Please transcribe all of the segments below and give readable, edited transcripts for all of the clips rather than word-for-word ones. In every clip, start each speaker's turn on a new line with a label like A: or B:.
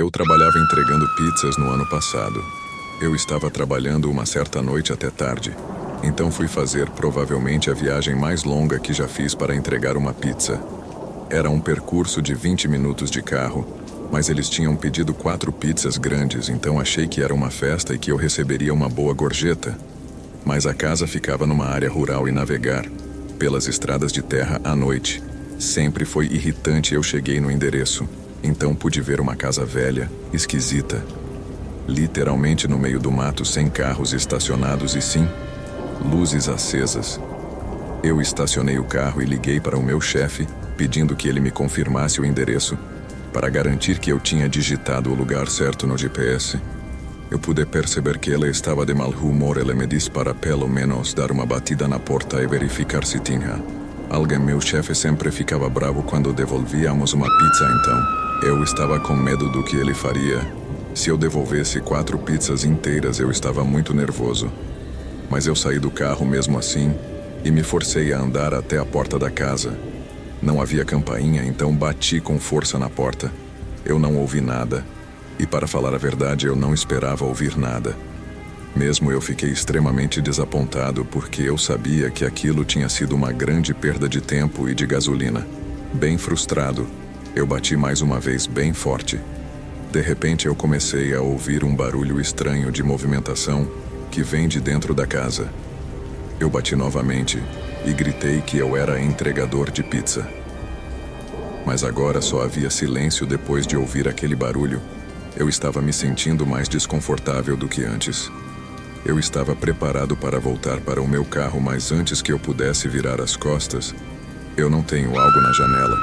A: Eu trabalhava entregando pizzas no ano passado. Eu estava trabalhando uma certa noite até tarde. Então fui fazer provavelmente a viagem mais longa que já fiz para entregar uma pizza. Era um percurso de 20 minutos de carro, mas eles tinham pedido 4 pizzas grandes, então achei que era uma festa e que eu receberia uma boa gorjeta. Mas a casa ficava numa área rural e navegar pelas estradas de terra à noite sempre foi irritante. Eu cheguei no endereço, então pude ver uma casa velha, esquisita, literalmente no meio do mato, sem carros estacionados e sim, luzes acesas. Eu estacionei o carro e liguei para o meu chefe, pedindo que ele me confirmasse o endereço, para garantir que eu tinha digitado o lugar certo no GPS. Eu pude perceber que ela estava de mau humor. Ela me disse para pelo menos dar uma batida na porta e verificar se tinha alguém. Meu chefe sempre ficava bravo quando devolvíamos uma pizza, então eu estava com medo do que ele faria. Se eu devolvesse 4 pizzas inteiras, eu estava muito nervoso. Mas eu saí do carro mesmo assim e me forcei a andar até a porta da casa. Não havia campainha, então bati com força na porta. Eu não ouvi nada. E para falar a verdade, eu não esperava ouvir nada. Mesmo eu fiquei extremamente desapontado porque eu sabia que aquilo tinha sido uma grande perda de tempo e de gasolina. Bem frustrado, eu bati mais uma vez bem forte. De repente eu comecei a ouvir um barulho estranho de movimentação que vem de dentro da casa. Eu bati novamente e gritei que eu era entregador de pizza. Mas agora só havia silêncio depois de ouvir aquele barulho. Eu estava me sentindo mais desconfortável do que antes. Eu estava preparado para voltar para o meu carro, mas antes que eu pudesse virar as costas, eu não tenho algo na janela.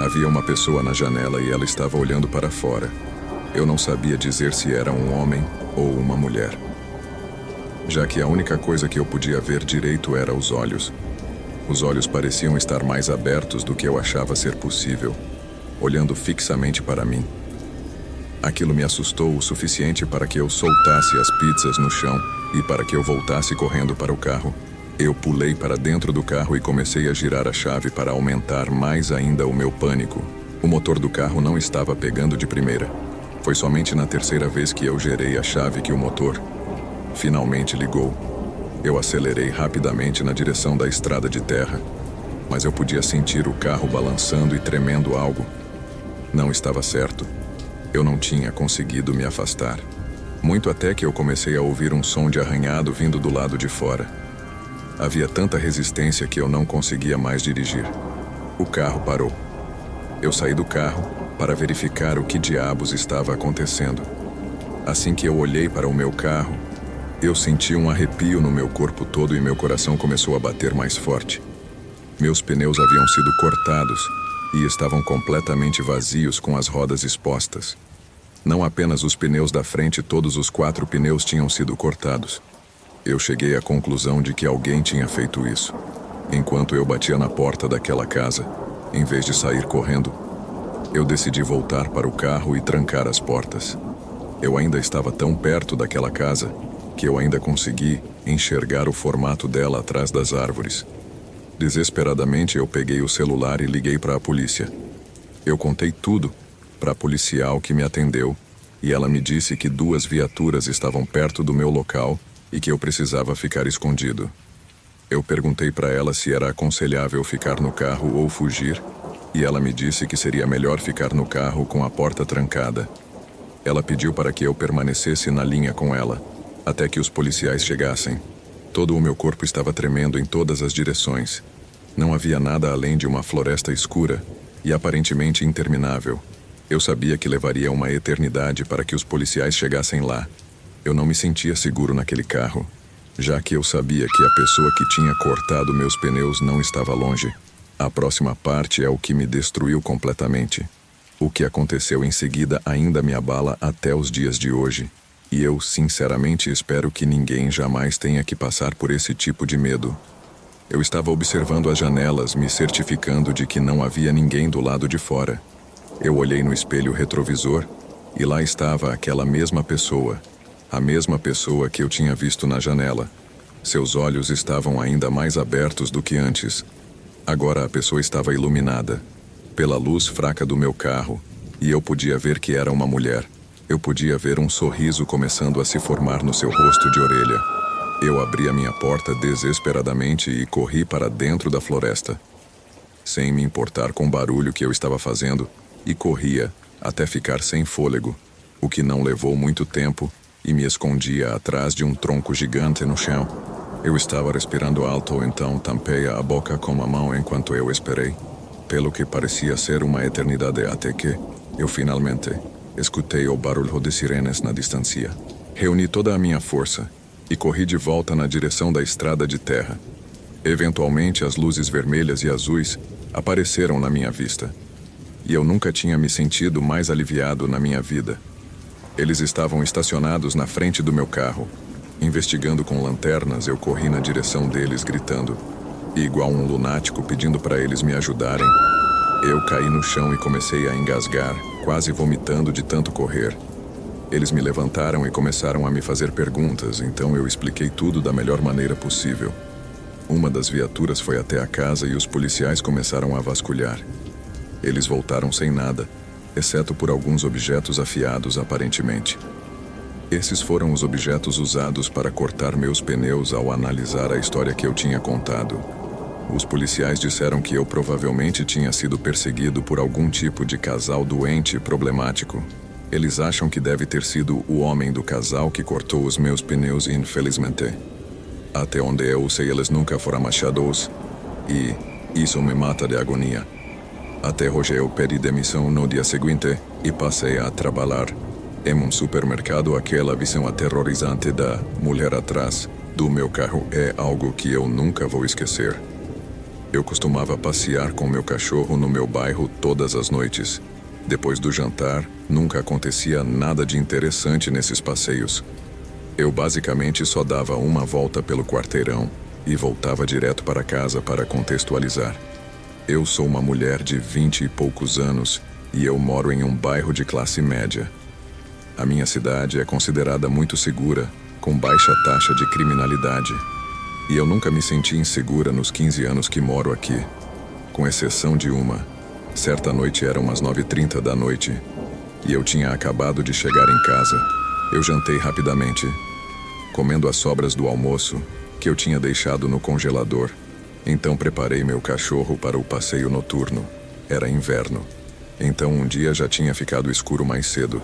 A: Havia uma pessoa na janela e ela estava olhando para fora. Eu não sabia dizer se era um homem ou uma mulher, já que a única coisa que eu podia ver direito era os olhos. Os olhos pareciam estar mais abertos do que eu achava ser possível, olhando fixamente para mim. Aquilo me assustou o suficiente para que eu soltasse as pizzas no chão e para que eu voltasse correndo para o carro. Eu pulei para dentro do carro e comecei a girar a chave para aumentar mais ainda o meu pânico. O motor do carro não estava pegando de primeira. Foi somente na terceira vez que eu girei a chave que o motor finalmente ligou. Eu acelerei rapidamente na direção da estrada de terra, mas eu podia sentir o carro balançando e tremendo algo. Não estava certo. Eu não tinha conseguido me afastar. Muito até que eu comecei a ouvir um som de arranhado vindo do lado de fora. Havia tanta resistência que eu não conseguia mais dirigir. O carro parou. Eu saí do carro para verificar o que diabos estava acontecendo. Assim que eu olhei para o meu carro, eu senti um arrepio no meu corpo todo e meu coração começou a bater mais forte. Meus pneus haviam sido cortados e estavam completamente vazios, com as rodas expostas. Não apenas os pneus da frente, todos os 4 pneus tinham sido cortados. Eu cheguei à conclusão de que alguém tinha feito isso. Enquanto eu batia na porta daquela casa, em vez de sair correndo, eu decidi voltar para o carro e trancar as portas. Eu ainda estava tão perto daquela casa que eu ainda consegui enxergar o formato dela atrás das árvores. Desesperadamente, eu peguei o celular e liguei para a polícia. Eu contei tudo para a policial que me atendeu e ela me disse que 2 viaturas estavam perto do meu local e que eu precisava ficar escondido. Eu perguntei para ela se era aconselhável ficar no carro ou fugir e ela me disse que seria melhor ficar no carro com a porta trancada. Ela pediu para que eu permanecesse na linha com ela até que os policiais chegassem. Todo o meu corpo estava tremendo em todas as direções. Não havia nada além de uma floresta escura e aparentemente interminável. Eu sabia que levaria uma eternidade para que os policiais chegassem lá. Eu não me sentia seguro naquele carro, já que eu sabia que a pessoa que tinha cortado meus pneus não estava longe. A próxima parte é o que me destruiu completamente. O que aconteceu em seguida ainda me abala até os dias de hoje. E eu, sinceramente, espero que ninguém jamais tenha que passar por esse tipo de medo. Eu estava observando as janelas, me certificando de que não havia ninguém do lado de fora. Eu olhei no espelho retrovisor e lá estava aquela mesma pessoa. A mesma pessoa que eu tinha visto na janela. Seus olhos estavam ainda mais abertos do que antes. Agora a pessoa estava iluminada pela luz fraca do meu carro E eu podia ver que era uma mulher. Eu podia ver um sorriso começando a se formar no seu rosto de orelha. Eu abri a minha porta desesperadamente e corri para dentro da floresta, sem me importar com o barulho que eu estava fazendo, e corria até ficar sem fôlego, o que não levou muito tempo, e me escondia atrás de um tronco gigante no chão. Eu estava respirando alto, então tampei a boca com a mão enquanto eu esperei, pelo que parecia ser uma eternidade até que, eu finalmente, escutei o barulho de sirenes na distância. Reuni toda a minha força e corri de volta na direção da estrada de terra. Eventualmente, as luzes vermelhas e azuis apareceram na minha vista. E eu nunca tinha me sentido mais aliviado na minha vida. Eles estavam estacionados na frente do meu carro. Investigando com lanternas, eu corri na direção deles gritando. E igual um lunático pedindo para eles me ajudarem, eu caí no chão e comecei a engasgar, quase vomitando de tanto correr. Eles me levantaram e começaram a me fazer perguntas, então eu expliquei tudo da melhor maneira possível. Uma das viaturas foi até a casa e os policiais começaram a vasculhar. Eles voltaram sem nada, exceto por alguns objetos afiados, aparentemente. Esses foram os objetos usados para cortar meus pneus ao analisar a história que eu tinha contado. Os policiais disseram que eu provavelmente tinha sido perseguido por algum tipo de casal doente problemático. Eles acham que deve ter sido o homem do casal que cortou os meus pneus, infelizmente. Até onde eu sei, eles nunca foram achados, e isso me mata de agonia. Até hoje eu pedi demissão no dia seguinte e passei a trabalhar em um supermercado. Aquela visão aterrorizante da mulher atrás do meu carro é algo que eu nunca vou esquecer. Eu costumava passear com meu cachorro no meu bairro todas as noites. Depois do jantar, nunca acontecia nada de interessante nesses passeios. Eu basicamente só dava uma volta pelo quarteirão e voltava direto para casa. Para contextualizar, eu sou uma mulher de 20 e poucos anos e eu moro em um bairro de classe média. A minha cidade é considerada muito segura, com baixa taxa de criminalidade. E eu nunca me senti insegura nos 15 anos que moro aqui, com exceção de uma. Certa noite eram umas 9h30 da noite e eu tinha acabado de chegar em casa. Eu jantei rapidamente, comendo as sobras do almoço que eu tinha deixado no congelador. Então preparei meu cachorro para o passeio noturno. Era inverno, então um dia já tinha ficado escuro mais cedo,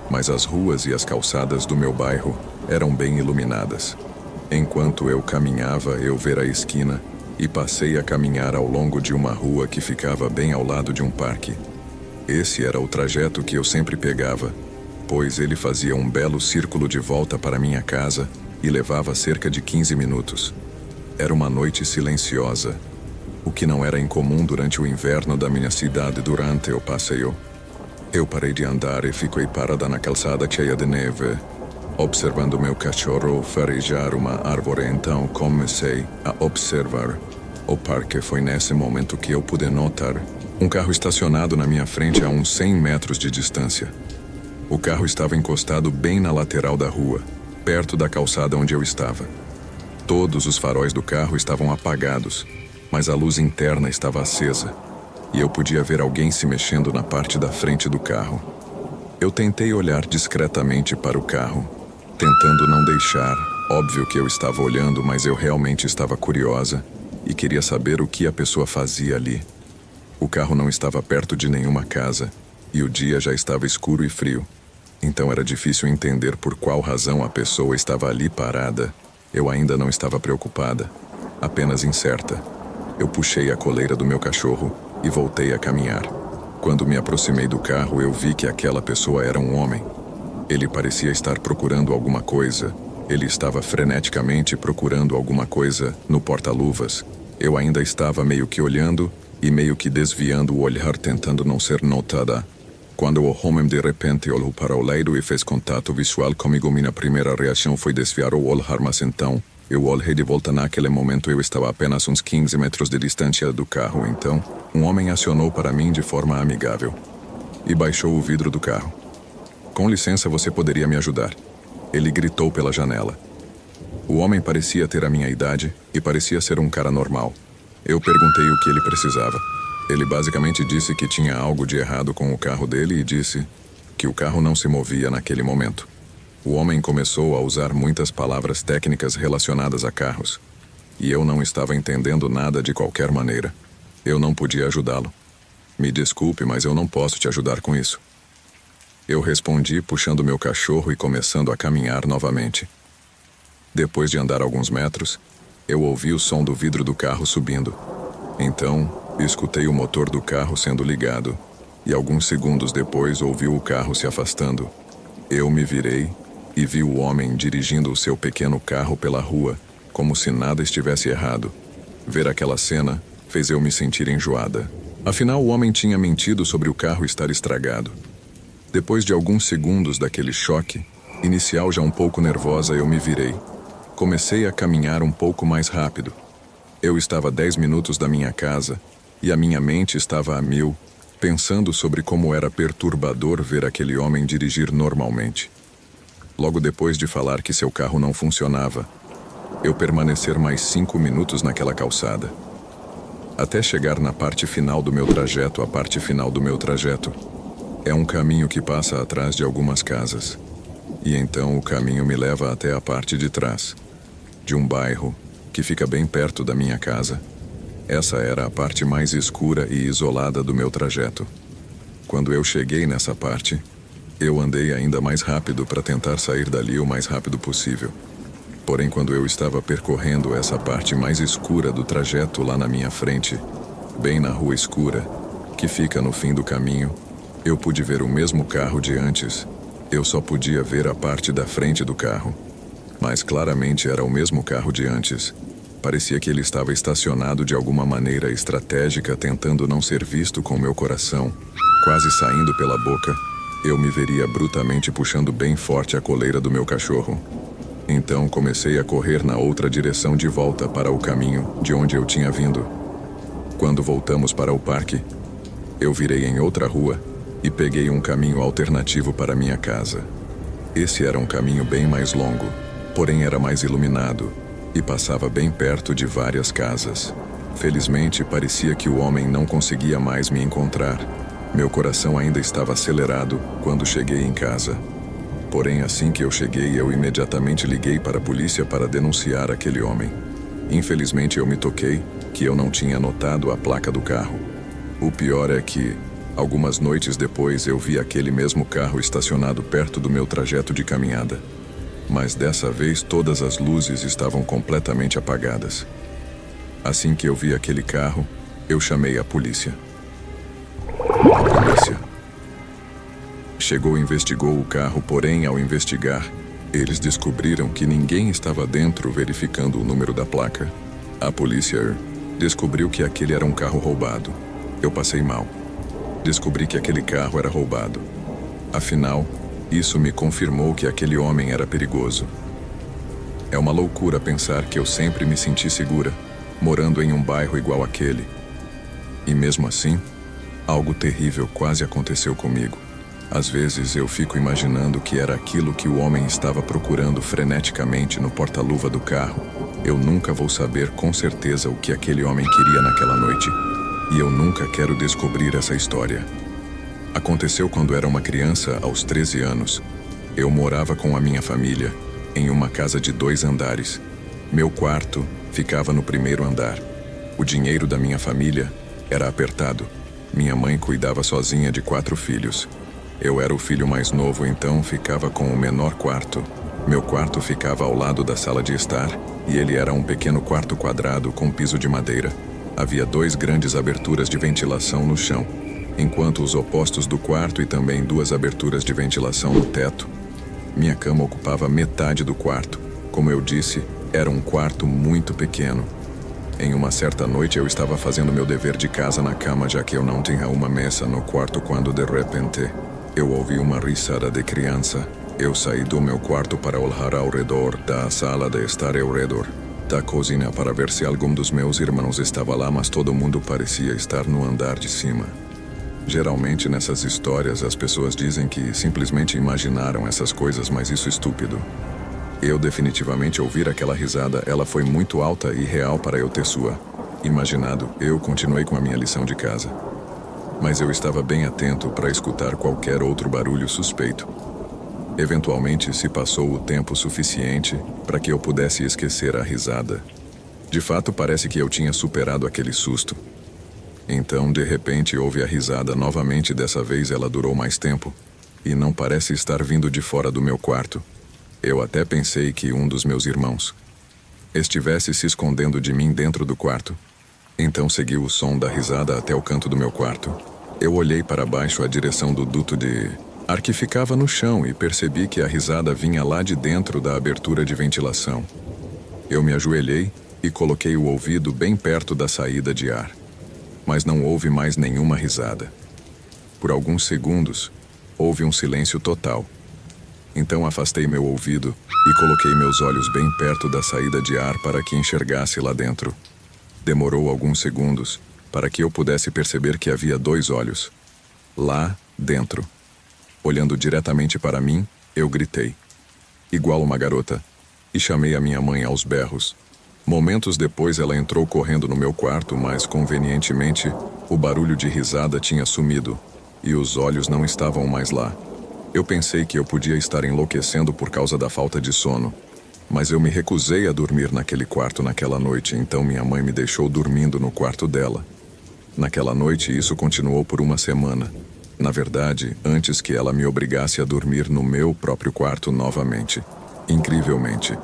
A: mas as ruas e as calçadas do meu bairro eram bem iluminadas. Enquanto eu caminhava, eu vi a esquina e passei a caminhar ao longo de uma rua que ficava bem ao lado de um parque. Esse era o trajeto que eu sempre pegava, pois ele fazia um belo círculo de volta para minha casa e levava cerca de 15 minutos. Era uma noite silenciosa, o que não era incomum durante o inverno da minha cidade durante o passeio. Eu parei de andar e fiquei parada na calçada cheia de neve, observando meu cachorro farejar uma árvore. Então comecei a observar o parque. Foi nesse momento que eu pude notar um carro estacionado na minha frente a uns 100 metros de distância. O carro estava encostado bem na lateral da rua, perto da calçada onde eu estava. Todos os faróis do carro estavam apagados, mas a luz interna estava acesa, e eu podia ver alguém se mexendo na parte da frente do carro. Eu tentei olhar discretamente para o carro, tentando não deixar óbvio que eu estava olhando, mas eu realmente estava curiosa e queria saber o que a pessoa fazia ali. O carro não estava perto de nenhuma casa, e o dia já estava escuro e frio. Então era difícil entender por qual razão a pessoa estava ali parada. Eu ainda não estava preocupada, apenas incerta. Eu puxei a coleira do meu cachorro e voltei a caminhar. Quando me aproximei do carro, eu vi que aquela pessoa era um homem. Ele parecia estar procurando alguma coisa. Ele estava freneticamente procurando alguma coisa no porta-luvas. Eu ainda estava meio que olhando e meio que desviando o olhar, tentando não ser notada, quando o homem de repente olhou para o lado e fez contato visual comigo. Minha primeira reação foi desviar o olhar, mas então eu olhei de volta. Naquele momento eu estava a apenas uns 15 metros de distância do carro. Então um homem acionou para mim de forma amigável e baixou o vidro do carro. "Com licença, você poderia me ajudar?" Ele gritou pela janela. O homem parecia ter a minha idade e parecia ser um cara normal. Eu perguntei o que ele precisava. Ele basicamente disse que tinha algo de errado com o carro dele e disse que o carro não se movia naquele momento. O homem começou a usar muitas palavras técnicas relacionadas a carros, e eu não estava entendendo nada de qualquer maneira. Eu não podia ajudá-lo. Me desculpe, mas eu não posso te ajudar com isso. Eu respondi puxando meu cachorro e começando a caminhar novamente. Depois de andar alguns metros, eu ouvi o som do vidro do carro subindo. Então, escutei o motor do carro sendo ligado, e alguns segundos depois ouvi o carro se afastando. Eu me virei e vi o homem dirigindo o seu pequeno carro pela rua, como se nada estivesse errado. Ver aquela cena fez eu me sentir enjoada. Afinal, o homem tinha mentido sobre o carro estar estragado. Depois de alguns segundos daquele choque, inicial já um pouco nervosa, eu me virei. Comecei a caminhar um pouco mais rápido. Eu estava a 10 minutos da minha casa e a minha mente estava a 1000, pensando sobre como era perturbador ver aquele homem dirigir normalmente. Logo depois de falar que seu carro não funcionava, eu permanecer mais 5 minutos naquela calçada. Até chegar na parte final do meu trajeto, a parte final do meu trajeto é um caminho que passa atrás de algumas casas. E então o caminho me leva até a parte de trás, de um bairro que fica bem perto da minha casa. Essa era a parte mais escura e isolada do meu trajeto. Quando eu cheguei nessa parte, eu andei ainda mais rápido para tentar sair dali o mais rápido possível. Porém, quando eu estava percorrendo essa parte mais escura do trajeto lá na minha frente, bem na rua escura, que fica no fim do caminho, eu pude ver o mesmo carro de antes. Eu só podia ver a parte da frente do carro. Mas claramente era o mesmo carro de antes. Parecia que ele estava estacionado de alguma maneira estratégica, tentando não ser visto com meu coração, quase saindo pela boca. Eu me veria brutamente puxando bem forte a coleira do meu cachorro. Então comecei a correr na outra direção de volta para o caminho de onde eu tinha vindo. Quando voltamos para o parque, eu virei em outra rua e peguei um caminho alternativo para minha casa. Esse era um caminho bem mais longo, porém era mais iluminado e passava bem perto de várias casas. Felizmente, parecia que o homem não conseguia mais me encontrar. Meu coração ainda estava acelerado quando cheguei em casa. Porém, assim que eu cheguei, eu imediatamente liguei para a polícia para denunciar aquele homem. Infelizmente, eu me toquei que eu não tinha notado a placa do carro. O pior é que, algumas noites depois, eu vi aquele mesmo carro estacionado perto do meu trajeto de caminhada. Mas dessa vez, todas as luzes estavam completamente apagadas. Assim que eu vi aquele carro, eu chamei a polícia. A polícia chegou e investigou o carro, porém, ao investigar, eles descobriram que ninguém estava dentro verificando o número da placa. A polícia descobriu que aquele era um carro roubado. Eu passei mal. Descobri que aquele carro era roubado. Afinal, isso me confirmou que aquele homem era perigoso. É uma loucura pensar que eu sempre me senti segura, morando em um bairro igual àquele. E mesmo assim, algo terrível quase aconteceu comigo. Às vezes eu fico imaginando que era aquilo que o homem estava procurando freneticamente no porta-luva do carro. Eu nunca vou saber com certeza o que aquele homem queria naquela noite. E eu nunca quero descobrir essa história. Aconteceu quando era uma criança, aos 13 anos. Eu morava com a minha família, em uma casa de 2 andares. Meu quarto ficava no primeiro andar. O dinheiro da minha família era apertado. Minha mãe cuidava sozinha de 4 filhos. Eu era o filho mais novo, então ficava com o menor quarto. Meu quarto ficava ao lado da sala de estar, e ele era um pequeno quarto quadrado com piso de madeira. Havia 2 grandes aberturas de ventilação no chão, enquanto os opostos do quarto e também 2 aberturas de ventilação no teto. Minha cama ocupava metade do quarto. Como eu disse, era um quarto muito pequeno. Em uma certa noite eu estava fazendo meu dever de casa na cama, já que eu não tinha uma mesa no quarto, quando de repente eu ouvi uma risada de criança. Eu saí do meu quarto para olhar ao redor da sala de estar ao redor da cozinha para ver se algum dos meus irmãos estava lá, mas todo mundo parecia estar no andar de cima. Geralmente nessas histórias as pessoas dizem que simplesmente imaginaram essas coisas, mas isso é estúpido. Eu definitivamente ouvir aquela risada, ela foi muito alta e real para eu ter sua. Imaginado, eu continuei com a minha lição de casa. Mas eu estava bem atento para escutar qualquer outro barulho suspeito. Eventualmente se passou o tempo suficiente para que eu pudesse esquecer a risada. De fato, parece que eu tinha superado aquele susto. Então, de repente, houve a risada novamente. Dessa vez ela durou mais tempo e não parece estar vindo de fora do meu quarto. Eu até pensei que um dos meus irmãos estivesse se escondendo de mim dentro do quarto. Então seguiu o som da risada até o canto do meu quarto. Eu olhei para baixo a direção do duto de ar que ficava no chão e percebi que a risada vinha lá de dentro da abertura de ventilação. Eu me ajoelhei e coloquei o ouvido bem perto da saída de ar. Mas não houve mais nenhuma risada. Por alguns segundos, houve um silêncio total. Então afastei meu ouvido e coloquei meus olhos bem perto da saída de ar para que enxergasse lá dentro. Demorou alguns segundos para que eu pudesse perceber que havia 2 olhos. Lá dentro. Olhando diretamente para mim, eu gritei, igual uma garota, e chamei a minha mãe aos berros. Momentos depois ela entrou correndo no meu quarto, mas convenientemente o barulho de risada tinha sumido e os olhos não estavam mais lá. Eu pensei que eu podia estar enlouquecendo por causa da falta de sono, mas eu me recusei a dormir naquele quarto naquela noite, então minha mãe me deixou dormindo no quarto dela. Naquela noite isso continuou por uma semana. Na verdade, antes que ela me obrigasse a dormir no meu próprio quarto novamente. Incrivelmente,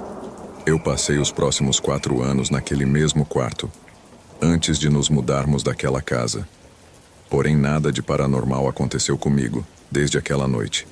A: eu passei os próximos 4 anos naquele mesmo quarto, antes de nos mudarmos daquela casa. Porém, nada de paranormal aconteceu comigo desde aquela noite.